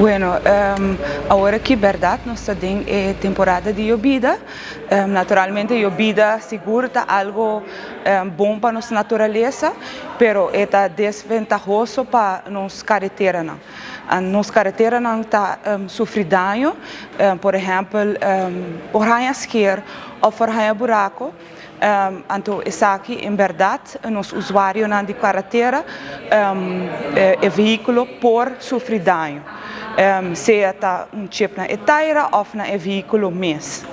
Bueno, agora que verdade nós estamos em temporada de llovida, naturalmente llovida seguro está algo bom para nossa natureza, pero está desventajoso para nossa carretera não. Nossa carretera não está sofrendo dano, por exemplo, por esquerda ou por buraco. Então, isso aqui, em verdade, nos usuários de carretera, é veículo por sofrer dano. Seja chip na etaira ou na veículo mesmo.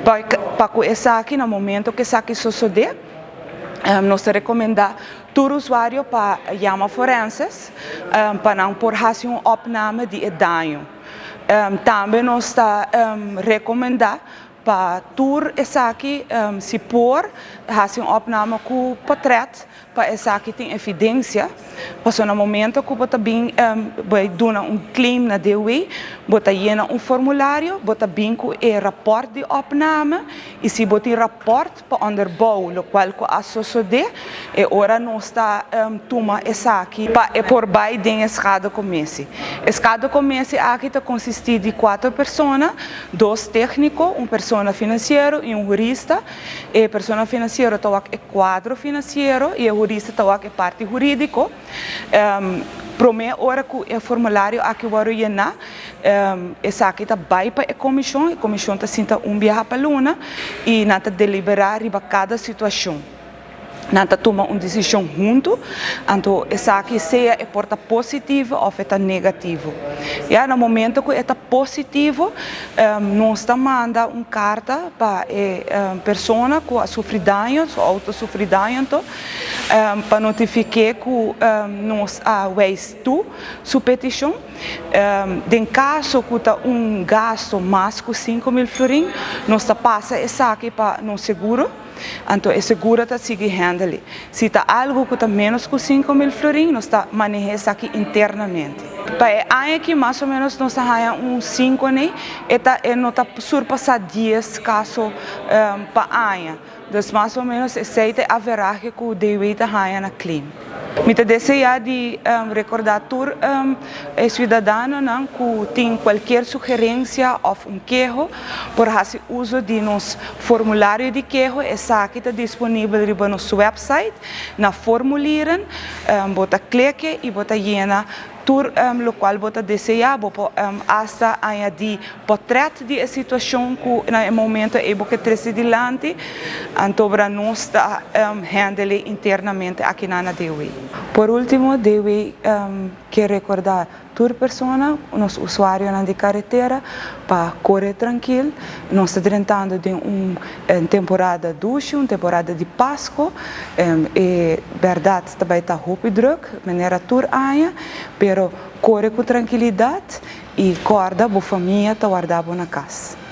Para isso aqui, no momento que isso aqui sucede, nós recomendamos todo usuário para chamar forenses, para não por fazer uma opname de dano. Também nós recomendamos para tour essa aqui se pôr fazer uma opname com o portrait para essa aqui tem evidência para no momento que você bem vai dar claim na DOE você llena formulário você bem com o rapport de opname e se você tem rapport para onderbouwen o qual que a suceder e ora nós está toma essa aqui para por baixo de escada comece. Escada comece aqui está consistir de 4 pessoas, 2 técnicos, uma pessoa financeiro e um jurista. E a pessoa financeira está é quadro financeiro e o jurista está é parte jurídico. Primeira hora que o formulário aqui vai llenar, essa aqui está vai para a comissão está senta viajar para a luna e nada deliberar riba cada situação. Nada toma uma decisão junto, então essa aqui seja é porta positivo ou é negativo. E no momento que é positivo, nós manda uma carta para a pessoa que sofre danos, auto sofre danos, para notificar que nós waste tu sua petição. Em caso que tem gasto mais que 5.000 florins, nós passa essa aqui para no seguro. Então, a segura está seguindo. Se está algo que está menos que 5.000 florins, nós está manejando isso aqui internamente. Para a que mais ou menos nós temos 5 anos, e não está surpassar 10 casos para a então, mais ou menos, essa é a veragem que o DOE está na claim. Me deseja de recordar a cidadão que tem qualquer sugerência ou queijo por fazer uso de nosso formulário de queijo, essa aqui está disponível no nosso website, na formulário, bota clique e bota llena tur lo qual bota deseja hasta añadir portrait de situação que no momento é que trece dilante então para nós handle internamente aqui na DOE. Por último, DOE quer recordar toda pessoa, nosso usuário na carretera, para correr tranquilo. Nós estamos tratando de uma temporada de uma temporada de Páscoa, e verdade também está muito druk, maneira tour aia, pero corre com tranquilidade e corda a família está guardada na casa.